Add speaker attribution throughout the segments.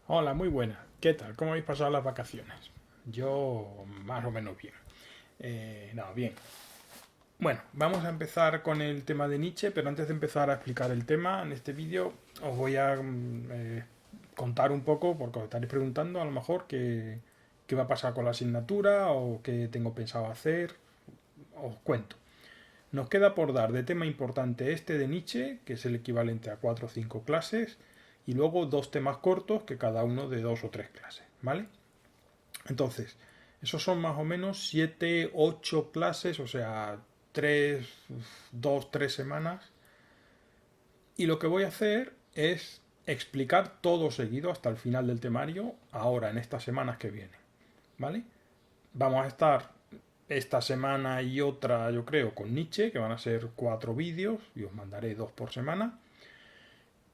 Speaker 1: Hola, muy buena. ¿Qué tal? ¿Cómo habéis pasado las vacaciones? Yo más o menos bien. No, bien. Bueno, vamos a empezar con el tema de Nietzsche, pero antes de empezar a explicar el tema, en este vídeo os voy a contar un poco, porque os estaréis preguntando a lo mejor qué va a pasar con la asignatura o qué tengo pensado hacer. Os cuento. Nos queda por dar de tema importante este de Nietzsche, que es el equivalente a 4 o 5 clases, y luego dos temas cortos, que cada uno de 2 o 3 clases, ¿vale? Entonces, esos son más o menos 7 8 clases, o sea, 3 2 3 semanas. Y lo que voy a hacer es explicar todo seguido hasta el final del temario, ahora en estas semanas que vienen, ¿vale? Vamos a estar esta semana y otra, yo creo, con Nietzsche, que van a ser 4 vídeos, y os mandaré 2 por semana.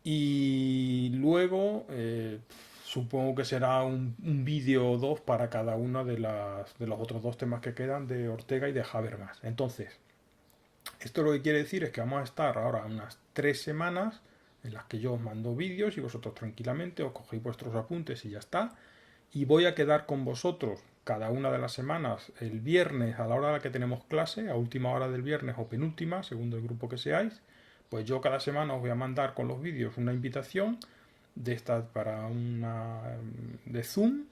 Speaker 1: Y luego supongo que será un vídeo o dos para cada uno de los otros dos temas que quedan de Ortega y de Habermas. Entonces, esto lo que quiere decir es que vamos a estar ahora unas 3 semanas en las que yo os mando vídeos y vosotros tranquilamente os cogéis vuestros apuntes y ya está. Y voy a quedar con vosotros cada una de las semanas el viernes a la hora a la que tenemos clase, a última hora del viernes o penúltima, según el grupo que seáis. Pues yo cada semana os voy a mandar con los vídeos una invitación de estas para una de Zoom.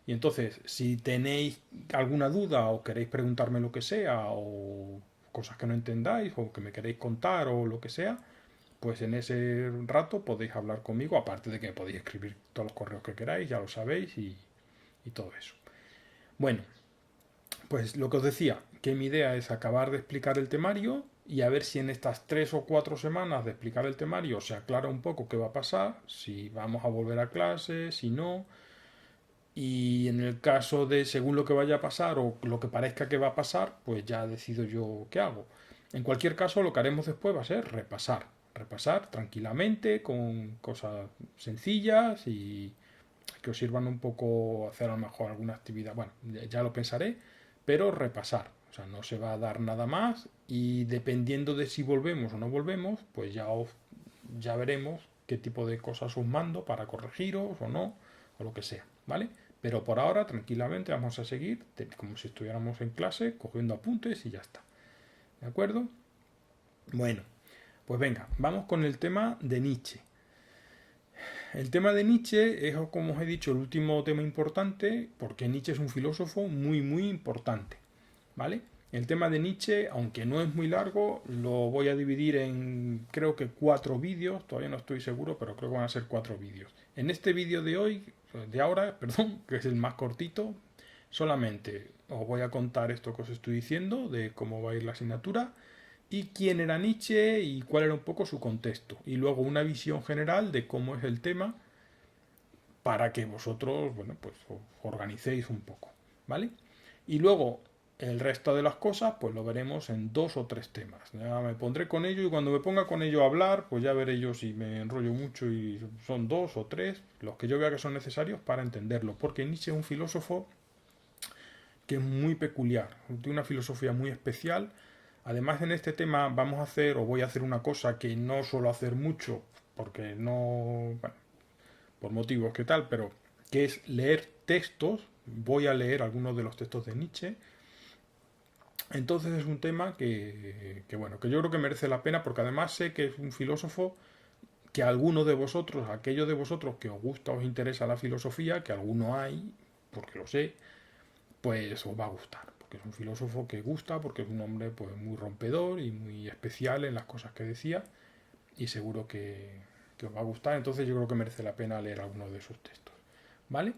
Speaker 1: Y entonces, si tenéis alguna duda o queréis preguntarme lo que sea, o cosas que no entendáis, o que me queréis contar, o lo que sea, pues en ese rato podéis hablar conmigo, aparte de que podéis escribir todos los correos que queráis, ya lo sabéis, y todo eso. Bueno, pues lo que os decía, que mi idea es acabar de explicar el temario y a ver si en estas 3 o 4 semanas de explicar el temario se aclara un poco qué va a pasar, si vamos a volver a clase, si no, y en el caso de según lo que vaya a pasar o lo que parezca que va a pasar, pues ya decido yo qué hago. En cualquier caso, lo que haremos después va a ser repasar tranquilamente con cosas sencillas y que os sirvan un poco hacer a lo mejor alguna actividad. Bueno, ya lo pensaré, pero repasar. O sea, no se va a dar nada más y dependiendo de si volvemos o no volvemos, pues ya veremos qué tipo de cosas os mando para corregiros o no, o lo que sea, ¿vale? Pero por ahora, tranquilamente, vamos a seguir como si estuviéramos en clase, cogiendo apuntes y ya está. ¿De acuerdo? Bueno, pues venga, vamos con el tema de Nietzsche. El tema de Nietzsche es, como os he dicho, el último tema importante, porque Nietzsche es un filósofo muy, muy importante. ¿Vale? El tema de Nietzsche, aunque no es muy largo, lo voy a dividir en creo que 4 vídeos, todavía no estoy seguro, pero creo que van a ser 4 vídeos. En este vídeo de hoy, de ahora, perdón, que es el más cortito, solamente os voy a contar esto que os estoy diciendo, de cómo va a ir la asignatura, y quién era Nietzsche y cuál era un poco su contexto. Y luego una visión general de cómo es el tema para que vosotros, bueno, pues os organicéis un poco, ¿vale? Y luego el resto de las cosas, pues lo veremos en 2 o 3 temas. Ya me pondré con ello y cuando me ponga con ello a hablar, pues ya veré yo si me enrollo mucho y son 2 o 3 los que yo vea que son necesarios para entenderlo. Porque Nietzsche es un filósofo que es muy peculiar, tiene una filosofía muy especial. Además, en este tema vamos a hacer, o voy a hacer una cosa que no suelo hacer mucho, porque no, bueno, por motivos que tal, pero que es leer textos. Voy a leer algunos de los textos de Nietzsche. Entonces es un tema bueno, que yo creo que merece la pena porque además sé que es un filósofo que a algunos de vosotros, aquellos de vosotros que os gusta, os interesa la filosofía, que alguno hay, porque lo sé, pues os va a gustar. Porque es un filósofo que gusta, porque es un hombre pues muy rompedor y muy especial en las cosas que decía y seguro que os va a gustar. Entonces yo creo que merece la pena leer algunos de sus textos. ¿Vale?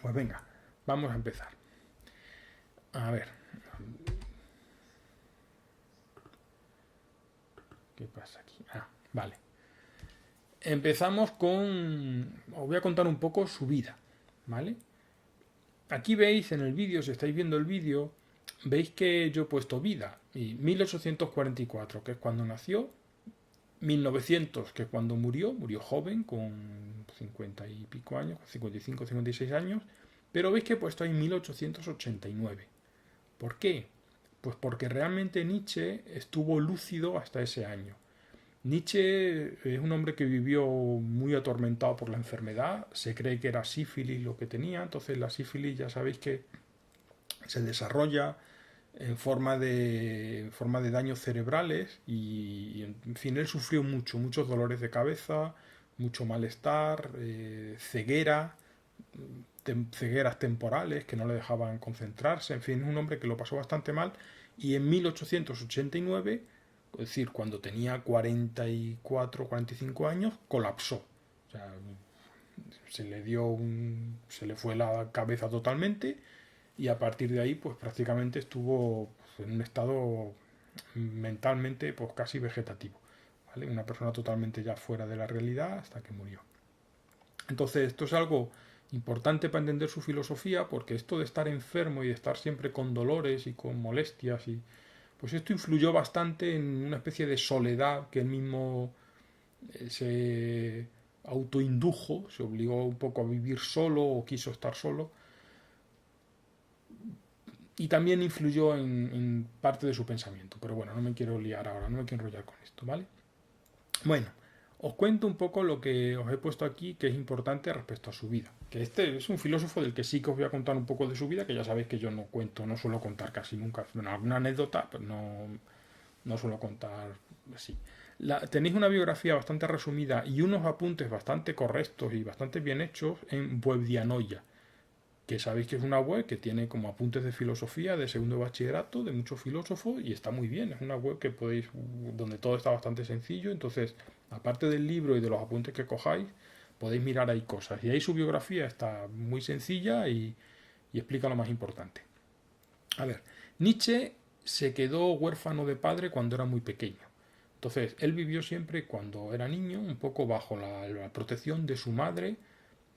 Speaker 1: Pues venga, vamos a empezar. A ver, ¿qué pasa aquí? Ah, vale. Empezamos con... Os voy a contar un poco su vida, ¿vale? Aquí veis en el vídeo, si estáis viendo el vídeo, veis que yo he puesto vida. Y 1844, que es cuando nació, 1900, que es cuando murió joven, con 50 y pico años, 55, 56 años, pero veis que he puesto ahí 1889. ¿Por qué? Pues porque realmente Nietzsche estuvo lúcido hasta ese año. Nietzsche es un hombre que vivió muy atormentado por la enfermedad, se cree que era sífilis lo que tenía, entonces la sífilis ya sabéis que se desarrolla en forma de daños cerebrales y, en fin, él sufrió muchos dolores de cabeza, mucho malestar, ceguera, cegueras temporales que no le dejaban concentrarse, en fin, es un hombre que lo pasó bastante mal y en 1889, es decir, cuando tenía 44, 45 años, colapsó. O sea, se le fue la cabeza totalmente y a partir de ahí pues prácticamente estuvo pues, en un estado mentalmente pues casi vegetativo, ¿vale? Una persona totalmente ya fuera de la realidad hasta que murió. Entonces esto es algo importante para entender su filosofía porque esto de estar enfermo y de estar siempre con dolores y con molestias y pues esto influyó bastante en una especie de soledad que él mismo se autoindujo, se obligó un poco a vivir solo o quiso estar solo y también influyó en parte de su pensamiento. Pero bueno, no me quiero liar ahora, no me quiero enrollar con esto, ¿vale? Bueno, os cuento un poco lo que os he puesto aquí que es importante respecto a su vida. Que este es un filósofo del que sí que os voy a contar un poco de su vida, que ya sabéis que yo no cuento, no suelo contar casi nunca. Bueno, alguna anécdota, pero no suelo contar así. Tenéis una biografía bastante resumida y unos apuntes bastante correctos y bastante bien hechos en Webdianoia, que sabéis que es una web que tiene como apuntes de filosofía de segundo de bachillerato de muchos filósofos y está muy bien, es una web que podéis, donde todo está bastante sencillo, entonces aparte del libro y de los apuntes que cojáis, podéis mirar ahí cosas y ahí su biografía está muy sencilla y explica lo más importante. A ver, Nietzsche se quedó huérfano de padre cuando era muy pequeño. Entonces, él vivió siempre cuando era niño, un poco bajo la protección de su madre,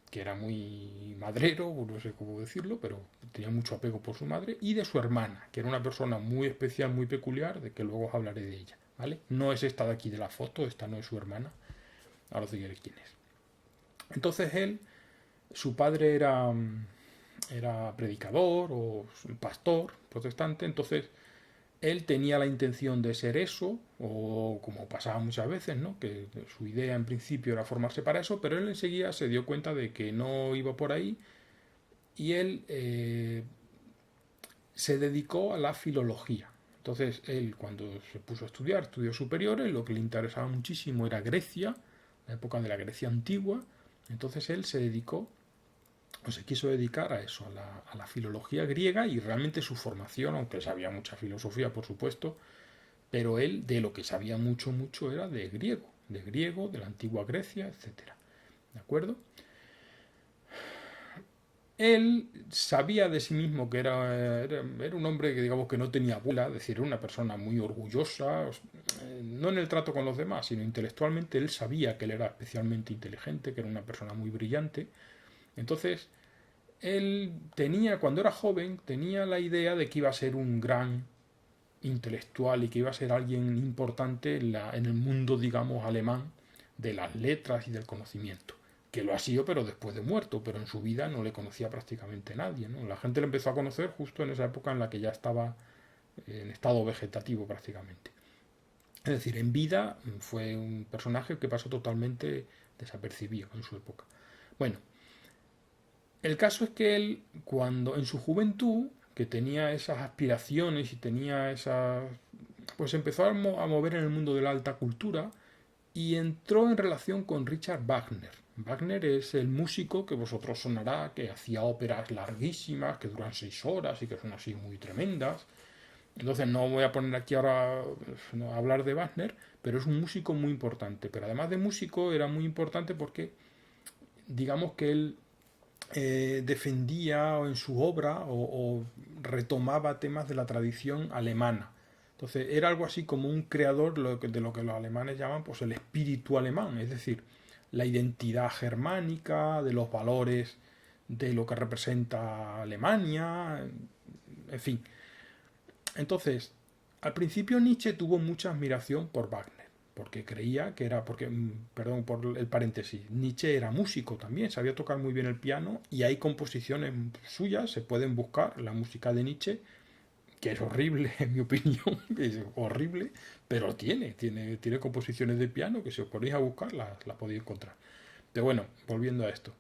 Speaker 1: que era muy madrero, no sé cómo decirlo, pero tenía mucho apego por su madre, y de su hermana, que era una persona muy especial, muy peculiar, de que luego os hablaré de ella, ¿vale? No es esta de aquí de la foto, esta no es su hermana, ahora os diré quién es. Entonces él, su padre era predicador o pastor protestante, entonces él tenía la intención de ser eso, o como pasaba muchas veces, ¿no? Que su idea en principio era formarse para eso, pero él enseguida se dio cuenta de que no iba por ahí y él se dedicó a la filología. Entonces él cuando se puso a estudiar estudios superiores, lo que le interesaba muchísimo era Grecia, la época de la Grecia antigua, entonces él se dedicó o se quiso dedicar a eso, a la filología griega y realmente su formación, aunque sabía mucha filosofía por supuesto, pero él de lo que sabía mucho era de griego, de la antigua Grecia, etcétera. ¿De acuerdo? Él sabía de sí mismo que era un hombre que digamos que no tenía abuela, es decir, era una persona muy orgullosa, no en el trato con los demás, sino intelectualmente él sabía que él era especialmente inteligente, que era una persona muy brillante. Entonces, él tenía, cuando era joven, tenía la idea de que iba a ser un gran intelectual y que iba a ser alguien importante en el mundo, digamos, alemán de las letras y del conocimiento. Que lo ha sido, pero después de muerto, pero en su vida no le conocía prácticamente nadie, ¿no? La gente le empezó a conocer justo en esa época en la que ya estaba en estado vegetativo prácticamente. Es decir, en vida fue un personaje que pasó totalmente desapercibido en su época. Bueno, el caso es que él, cuando en su juventud, que tenía esas aspiraciones y tenía esas... pues empezó a mover en el mundo de la alta cultura y entró en relación con Richard Wagner. Wagner es el músico que vosotros sonará, que hacía óperas larguísimas, que duran 6 horas y que son así muy tremendas. Entonces no voy a poner aquí ahora a hablar de Wagner, pero es un músico muy importante. Pero además de músico era muy importante porque digamos que él defendía en su obra o retomaba temas de la tradición alemana. Entonces era algo así como un creador de lo que los alemanes llaman pues el espíritu alemán, es decir, la identidad germánica, de los valores de lo que representa Alemania, en fin. Entonces, al principio Nietzsche tuvo mucha admiración por Wagner, porque creía que era, porque, perdón por el paréntesis, Nietzsche era músico también, sabía tocar muy bien el piano y hay composiciones suyas, se pueden buscar, la música de Nietzsche, que es horrible, en mi opinión, es horrible, pero tiene composiciones de piano que si os ponéis a buscar las podéis encontrar. Pero bueno, volviendo a esto,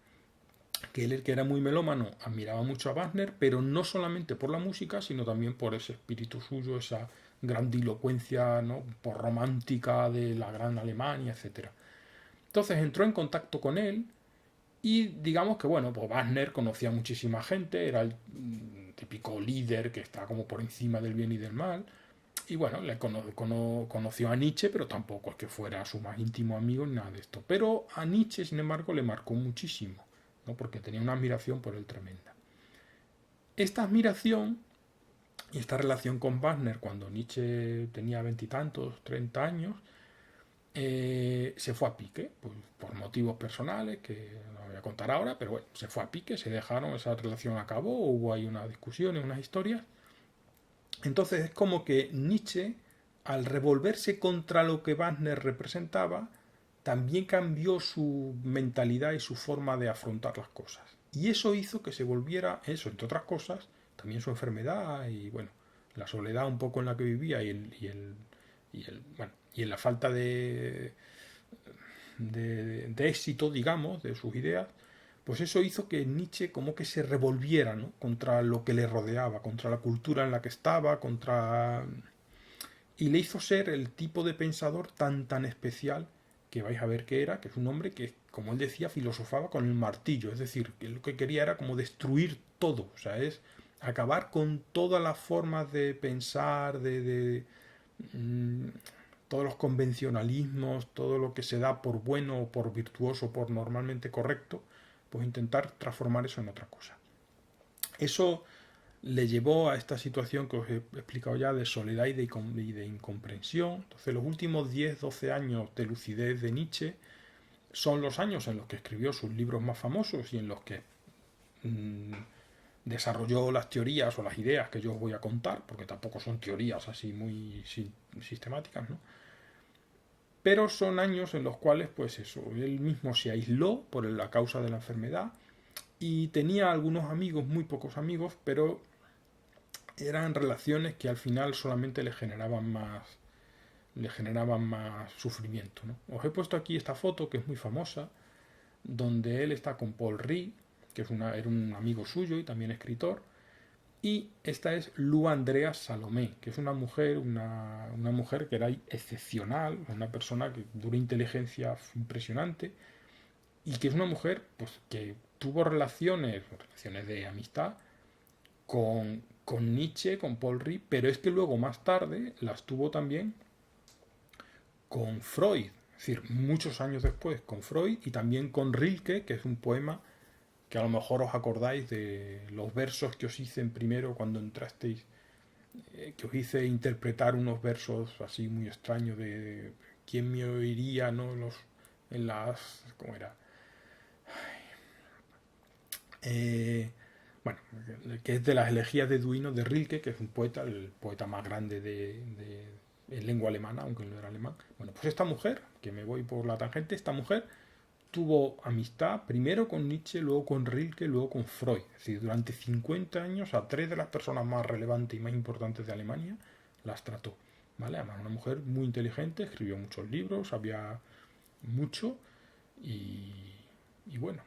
Speaker 1: que él, que era muy melómano, admiraba mucho a Wagner, pero no solamente por la música, sino también por ese espíritu suyo, esa grandilocuencia, ¿no?, por romántica de la gran Alemania, etcétera. Entonces entró en contacto con él y digamos que, bueno, pues Wagner conocía a muchísima gente, era el típico líder que está como por encima del bien y del mal. Y bueno, conoció a Nietzsche, pero tampoco es que fuera su más íntimo amigo ni nada de esto. Pero a Nietzsche, sin embargo, le marcó muchísimo, ¿no?, porque tenía una admiración por él tremenda. Esta admiración y esta relación con Wagner, cuando Nietzsche tenía veintitantos, 30 años, se fue a pique, pues, por motivos personales que no voy a contar ahora, pero bueno, se fue a pique, se dejaron, esa relación acabó, hubo ahí unas discusiones, unas historias. Entonces es como que Nietzsche, al revolverse contra lo que Wagner representaba, también cambió su mentalidad y su forma de afrontar las cosas. Y eso hizo que se volviera, eso, entre otras cosas, también su enfermedad y, bueno, la soledad un poco en la que vivía bueno, y en la falta de éxito, digamos, de sus ideas, pues eso hizo que Nietzsche como que se revolviera, ¿no?, contra lo que le rodeaba, contra la cultura en la que estaba, y le hizo ser el tipo de pensador tan especial que vais a ver que era, que es un hombre que, como él decía, filosofaba con el martillo, es decir, que lo que quería era como destruir todo, o sea, es acabar con todas las formas de pensar, mmm, todos los convencionalismos, todo lo que se da por bueno o por virtuoso, por normalmente correcto, pues intentar transformar eso en otra cosa. Eso le llevó a esta situación que os he explicado ya de soledad y de incomprensión. Entonces los últimos 10-12 años de lucidez de Nietzsche son los años en los que escribió sus libros más famosos y en los que desarrolló las teorías o las ideas que yo os voy a contar, porque tampoco son teorías así muy sistemáticas, ¿no? Pero son años en los cuales, pues eso, él mismo se aisló por la causa de la enfermedad y tenía algunos amigos, muy pocos amigos, pero eran relaciones que al final solamente le generaban más sufrimiento, ¿no? Os he puesto aquí esta foto que es muy famosa, donde él está con Paul Riz, que era un amigo suyo y también escritor, y esta es Lou Andrea Salomé, que es una mujer que era excepcional, una persona de una inteligencia impresionante, y que es una mujer, pues, que tuvo relaciones de amistad con Nietzsche, con Paul Riz, pero es que luego más tarde las tuvo también con Freud, es decir, muchos años después con Freud y también con Rilke, que es un poema que a lo mejor os acordáis de los versos que os hice en primero cuando entrasteis, que os hice interpretar unos versos así muy extraños de quién me oiría, ¿no?, en las, ¿cómo era? Bueno, que es de las elegías de Duino de Rilke, que es un poeta, el poeta más grande en lengua alemana, aunque no era alemán. Bueno, pues esta mujer, que me voy por la tangente, esta mujer tuvo amistad primero con Nietzsche, luego con Rilke, luego con Freud. Es decir, durante 50 años a tres de las personas más relevantes y más importantes de Alemania las trató. ¿Vale? Además, una mujer muy inteligente, escribió muchos libros, sabía mucho y bueno.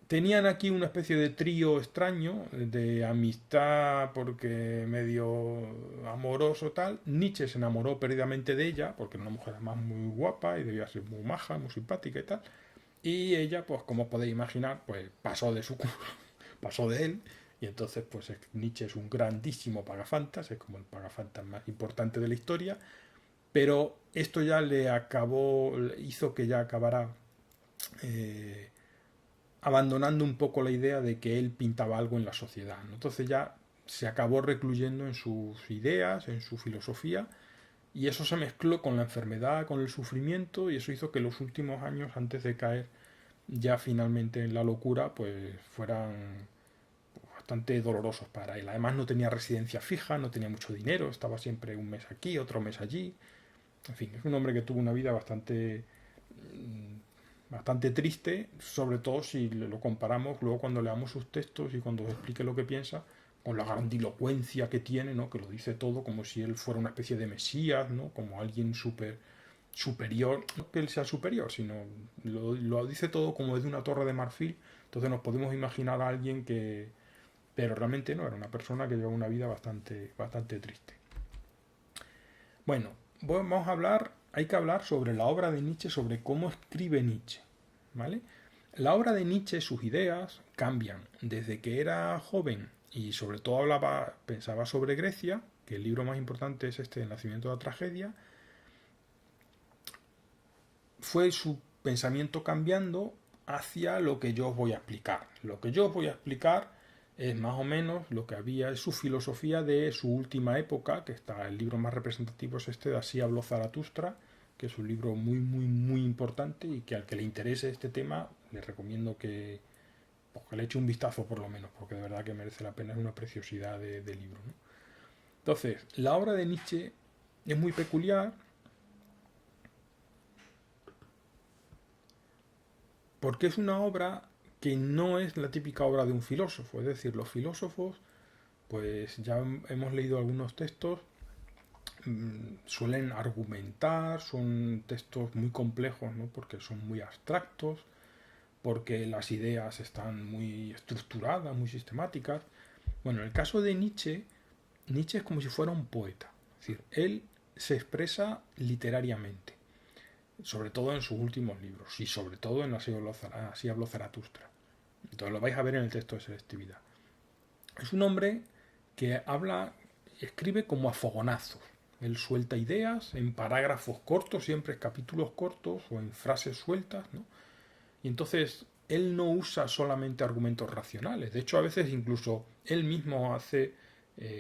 Speaker 1: Tenían aquí una especie de trío extraño, de amistad porque medio amoroso tal. Nietzsche se enamoró perdidamente de ella porque era una mujer además muy guapa y debía ser muy maja, muy simpática y tal. Y ella, pues como podéis imaginar, pues pasó de su pasó de él. Y entonces, pues Nietzsche es un grandísimo pagafantas, es como el pagafantas más importante de la historia. Pero esto ya hizo que ya acabara abandonando un poco la idea de que él pintaba algo en la sociedad, ¿no? Entonces ya se acabó recluyendo en sus ideas, en su filosofía, y eso se mezcló con la enfermedad, con el sufrimiento, y eso hizo que los últimos años, antes de caer ya finalmente en la locura, pues fueran bastante dolorosos para él. Además no tenía residencia fija, no tenía mucho dinero, estaba siempre un mes aquí, otro mes allí. En fin, es un hombre que tuvo una vida bastante triste, sobre todo si lo comparamos luego cuando leamos sus textos y cuando explique lo que piensa, con la grandilocuencia que tiene, ¿no? Que lo dice todo como si él fuera una especie de mesías, ¿no? Como alguien superior, no que él sea superior, sino lo dice todo como desde una torre de marfil. Entonces nos podemos imaginar a alguien que, pero realmente no, era una persona que lleva una vida bastante triste. Bueno, vamos a hablar, hay que hablar sobre la obra de Nietzsche, sobre cómo escribe Nietzsche, ¿vale? La obra de Nietzsche, sus ideas cambian desde que era joven y sobre todo pensaba sobre Grecia, que el libro más importante es El nacimiento de la tragedia. Fue su pensamiento cambiando hacia lo que yo os voy a explicar. Lo que yo os voy a explicar es más o menos lo que había, es su filosofía de su última época, que está, el libro más representativo es de Así habló Zaratustra, que es un libro muy importante y que al que le interese este tema le recomiendo pues, que le eche un vistazo por lo menos, porque de verdad que merece la pena, es una preciosidad de libro, ¿no? Entonces, la obra de Nietzsche es muy peculiar porque es una obra que no es la típica obra de un filósofo. Es decir, los filósofos, pues ya hemos leído algunos textos, suelen argumentar, son textos muy complejos, ¿no? Porque son muy abstractos, porque las ideas están muy estructuradas, muy sistemáticas. Bueno, en el caso de Nietzsche, Nietzsche es como si fuera un poeta. Es decir, él se expresa literariamente, sobre todo en sus últimos libros y sobre todo en Así habló Zaratustra. Entonces lo vais a ver en el texto de selectividad. Es un hombre que escribe como a fogonazos. Él suelta ideas en parágrafos cortos, siempre en capítulos cortos o en frases sueltas, ¿no? Y entonces él no usa solamente argumentos racionales. De hecho, a veces incluso él mismo hace,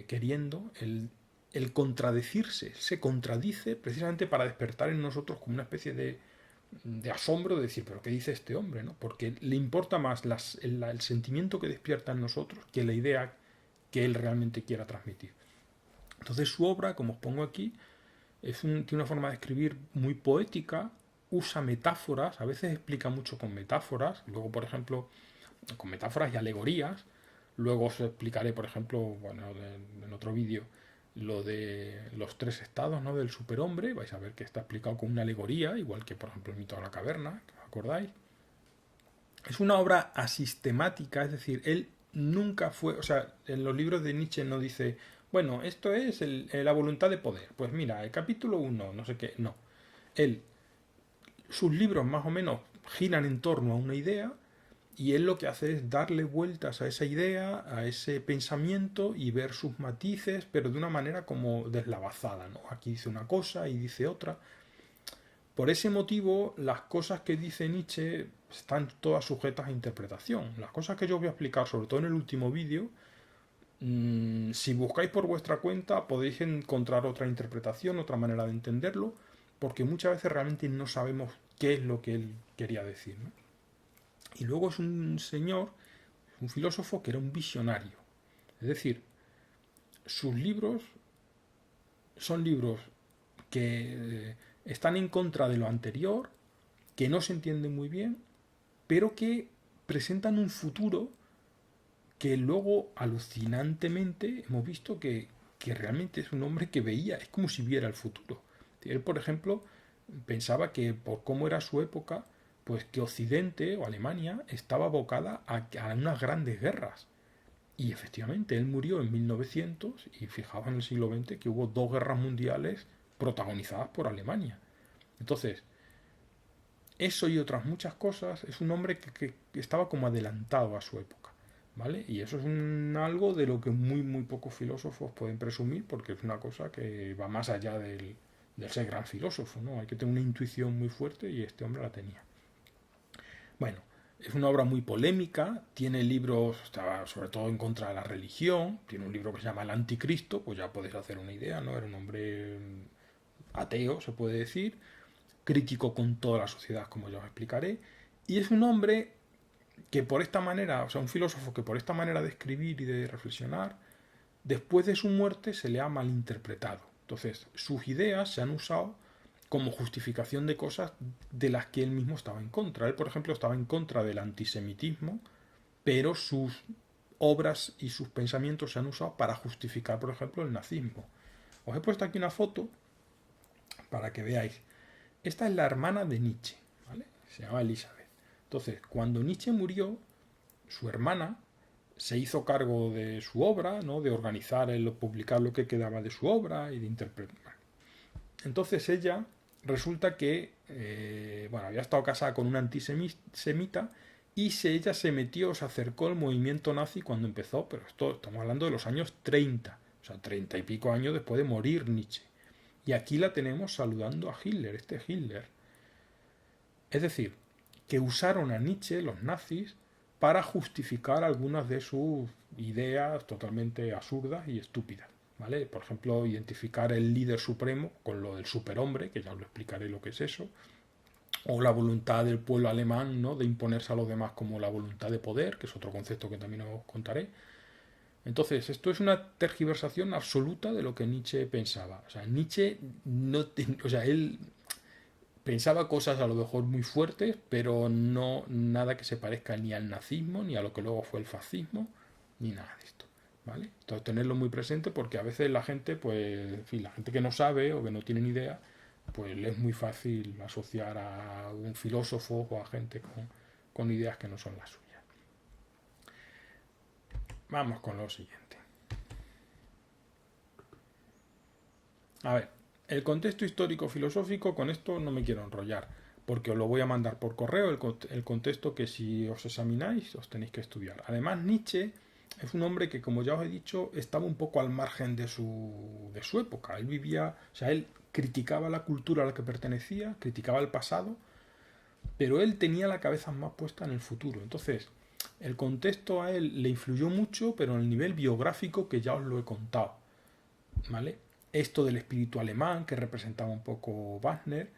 Speaker 1: queriendo, el contradecirse. Se contradice precisamente para despertar en nosotros como una especie de asombro de decir, pero ¿qué dice este hombre? ¿No? Porque le importa más el sentimiento que despierta en nosotros que la idea que él realmente quiera transmitir. Entonces su obra, como os pongo aquí, tiene una forma de escribir muy poética, usa metáforas, a veces explica mucho con metáforas, luego por ejemplo con metáforas y alegorías, luego os explicaré por ejemplo, bueno, en otro vídeo, lo de los tres estados, ¿no? Del superhombre, vais a ver que está explicado con una alegoría, igual que por ejemplo el mito de la caverna, ¿os acordáis? Es una obra asistemática, es decir, él nunca fue, o sea, en los libros de Nietzsche no dice, bueno, esto es la voluntad de poder. Pues mira, el capítulo uno no sé qué, no. Él, sus libros más o menos giran en torno a una idea y él lo que hace es darle vueltas a esa idea, a ese pensamiento y ver sus matices, pero de una manera como deslavazada, ¿no? Aquí dice una cosa y dice otra. Por ese motivo, las cosas que dice Nietzsche están todas sujetas a interpretación. Las cosas que yo voy a explicar, sobre todo en el último vídeo, si buscáis por vuestra cuenta podéis encontrar otra interpretación, otra manera de entenderlo, porque muchas veces realmente no sabemos qué es lo que él quería decir, ¿no? Y luego es un señor, un filósofo que era un visionario. Es decir, sus libros son libros que están en contra de lo anterior, que no se entienden muy bien, pero que presentan un futuro que luego alucinantemente hemos visto que realmente es un hombre que veía, es como si viera el futuro. Él, por ejemplo, pensaba que por cómo era su época, pues que Occidente o Alemania estaba abocada a unas grandes guerras. Y efectivamente, él murió en 1900 y fijaos en el siglo XX que hubo dos guerras mundiales protagonizadas por Alemania. Entonces, eso y otras muchas cosas, es un hombre que estaba como adelantado a su época, ¿vale? Y eso es algo de lo que muy pocos filósofos pueden presumir porque es una cosa que va más allá del ser gran filósofo, ¿no? Hay que tener una intuición muy fuerte y este hombre la tenía. Bueno, es una obra muy polémica, tiene libros, sobre todo en contra de la religión, tiene un libro que se llama El Anticristo, pues ya podéis hacer una idea, ¿no? Era un hombre ateo, se puede decir, crítico con toda la sociedad, como ya os explicaré, y es un hombre que por esta manera, o sea, un filósofo que por esta manera de escribir y de reflexionar, después de su muerte se le ha malinterpretado. Entonces, sus ideas se han usado como justificación de cosas de las que él mismo estaba en contra. Él, por ejemplo, estaba en contra del antisemitismo, pero sus obras y sus pensamientos se han usado para justificar, por ejemplo, el nazismo. Os he puesto aquí una foto para que veáis. Esta es la hermana de Nietzsche, ¿vale? Se llama Elizabeth. Entonces, cuando Nietzsche murió, su hermana se hizo cargo de su obra, ¿no? De organizar, publicar lo que quedaba de su obra y de interpretar. Entonces ella resulta que había estado casada con un antisemita y ella se metió, se acercó al movimiento nazi cuando empezó, pero esto estamos hablando de los años 30, o sea, 30 y pico años después de morir Nietzsche. Y aquí la tenemos saludando a Hitler, este Hitler. Es decir, que usaron a Nietzsche, los nazis, para justificar algunas de sus ideas totalmente absurdas y estúpidas. ¿Vale? Por ejemplo, identificar el líder supremo con lo del superhombre, que ya os lo explicaré lo que es eso, o la voluntad del pueblo alemán, ¿no? De imponerse a los demás como la voluntad de poder, que es otro concepto que también os contaré. Entonces, esto es una tergiversación absoluta de lo que Nietzsche pensaba. O sea, Nietzsche él pensaba cosas a lo mejor muy fuertes, pero no nada que se parezca ni al nazismo, ni a lo que luego fue el fascismo, ni nada de esto. ¿Vale? Entonces tenerlo muy presente porque a veces la gente, pues, en fin, la gente que no sabe o que no tiene ni idea, pues le es muy fácil asociar a un filósofo o a gente con ideas que no son las suyas. Vamos con lo siguiente. A ver, el contexto histórico-filosófico, con esto no me quiero enrollar, porque os lo voy a mandar por correo, el contexto que si os examináis os tenéis que estudiar. Además, Nietzsche es un hombre que, como ya os he dicho, estaba un poco al margen de su época. Él vivía, o sea, él criticaba la cultura a la que pertenecía, criticaba el pasado, pero él tenía la cabeza más puesta en el futuro. Entonces, el contexto a él le influyó mucho, pero en el nivel biográfico que ya os lo he contado. ¿Vale? Esto del espíritu alemán que representaba un poco Wagner,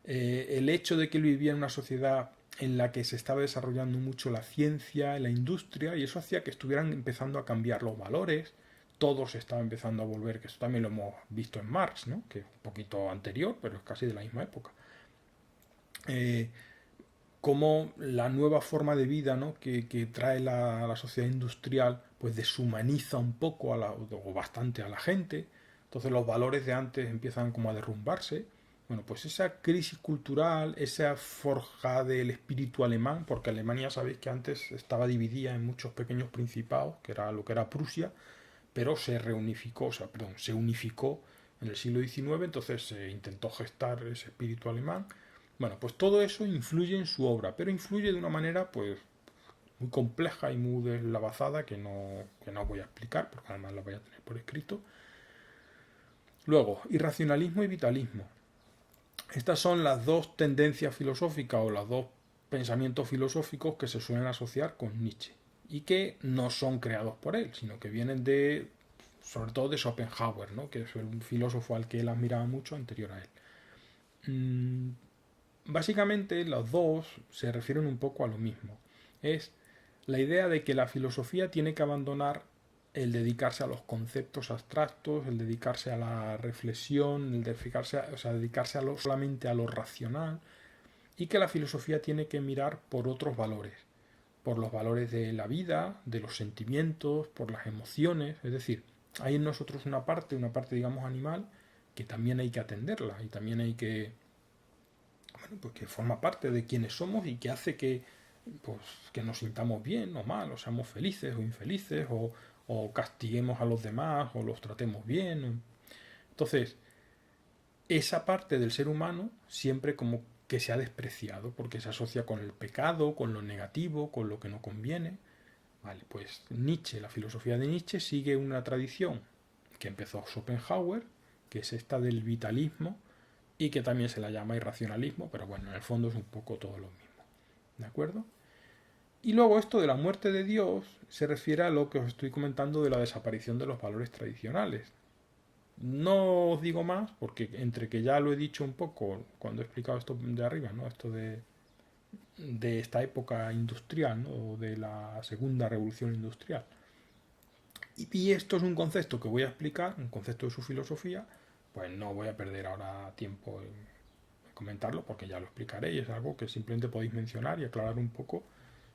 Speaker 1: el hecho de que él vivía en una sociedad en la que se estaba desarrollando mucho la ciencia, la industria, y eso hacía que estuvieran empezando a cambiar los valores, todo se estaba empezando a volver, que esto también lo hemos visto en Marx, ¿no? Que es un poquito anterior, pero es casi de la misma época. Como la nueva forma de vida, ¿no? que trae la sociedad industrial, pues deshumaniza un poco o bastante a la gente, entonces los valores de antes empiezan como a derrumbarse. Bueno, pues esa crisis cultural, esa forja del espíritu alemán, porque Alemania sabéis que antes estaba dividida en muchos pequeños principados, que era lo que era Prusia, pero se reunificó, o sea, perdón, se unificó en el siglo XIX, entonces se intentó gestar ese espíritu alemán. Bueno, pues todo eso influye en su obra, pero influye de una manera pues muy compleja y muy deslavazada que no voy a explicar, porque además la voy a tener por escrito. Luego, irracionalismo y vitalismo. Estas son las dos tendencias filosóficas o los dos pensamientos filosóficos que se suelen asociar con Nietzsche y que no son creados por él, sino que vienen sobre todo de Schopenhauer, ¿no? Que es un filósofo al que él admiraba mucho anterior a él. Básicamente los dos se refieren un poco a lo mismo. Es la idea de que la filosofía tiene que abandonar el dedicarse a los conceptos abstractos, el dedicarse a la reflexión, el dedicarse solamente a lo racional, y que la filosofía tiene que mirar por otros valores, por los valores de la vida, de los sentimientos, por las emociones. Es decir, hay en nosotros una parte digamos animal, que también hay que atenderla y también hay que, bueno, pues que forma parte de quienes somos y que hace pues, que nos sintamos bien o mal, o seamos felices o infelices, o castiguemos a los demás o los tratemos bien. Entonces, esa parte del ser humano siempre como que se ha despreciado porque se asocia con el pecado, con lo negativo, con lo que no conviene. Vale, pues Nietzsche, la filosofía de Nietzsche sigue una tradición que empezó Schopenhauer, que es esta del vitalismo y que también se la llama irracionalismo, pero bueno, en el fondo es un poco todo lo mismo. ¿De acuerdo? Y luego esto de la muerte de Dios se refiere a lo que os estoy comentando de la desaparición de los valores tradicionales. No os digo más, porque entre que ya lo he dicho un poco cuando he explicado esto de arriba, ¿no? Esto de esta época industrial, ¿no? De la segunda revolución industrial. Y esto es un concepto que voy a explicar, un concepto de su filosofía, pues no voy a perder ahora tiempo en comentarlo porque ya lo explicaré y es algo que simplemente podéis mencionar y aclarar un poco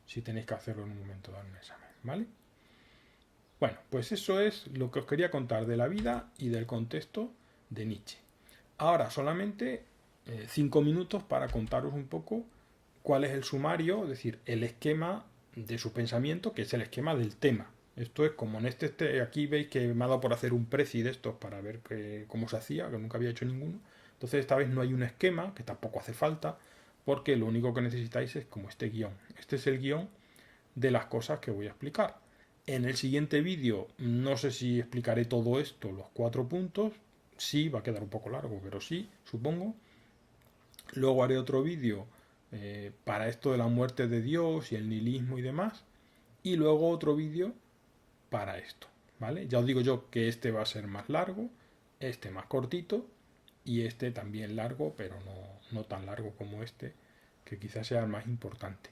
Speaker 1: si tenéis que hacerlo en un momento dado en un examen, ¿vale? Bueno, pues eso es lo que os quería contar de la vida y del contexto de Nietzsche. Ahora solamente 5 minutos para contaros un poco cuál es el sumario, es decir, el esquema de su pensamiento, que es el esquema del tema. Esto es como en aquí veis que me ha dado por hacer un preci de estos para ver cómo se hacía, que nunca había hecho ninguno. Entonces esta vez no hay un esquema, que tampoco hace falta, porque lo único que necesitáis es como este guión. Este es el guión de las cosas que voy a explicar. En el siguiente vídeo no sé si explicaré todo esto, los 4 puntos. Sí, va a quedar un poco largo, pero sí, supongo. Luego haré otro vídeo para esto de la muerte de Dios y el nihilismo y demás. Y luego otro vídeo para esto. ¿Vale? Ya os digo yo que este va a ser más largo, este más cortito y este también largo, pero no tan largo como este, que quizás sea el más importante.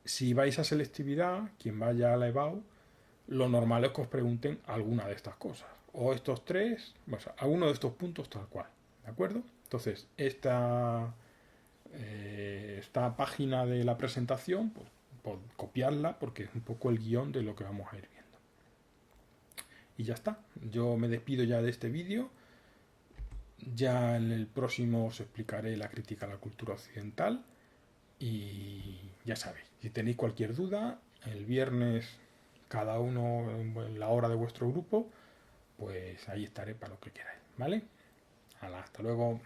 Speaker 1: Si vais a selectividad, quien vaya a la EBAU, lo normal es que os pregunten alguna de estas cosas. O estos tres, bueno, alguno de estos puntos tal cual. ¿De acuerdo? Entonces, esta página de la presentación, pues copiarla porque es un poco el guión de lo que vamos a ir viendo. Y ya está. Yo me despido ya de este vídeo. Ya en el próximo os explicaré la crítica a la cultura occidental. Y ya sabéis, si tenéis cualquier duda, el viernes cada uno en la hora de vuestro grupo, pues ahí estaré para lo que queráis, ¿vale? Hasta luego.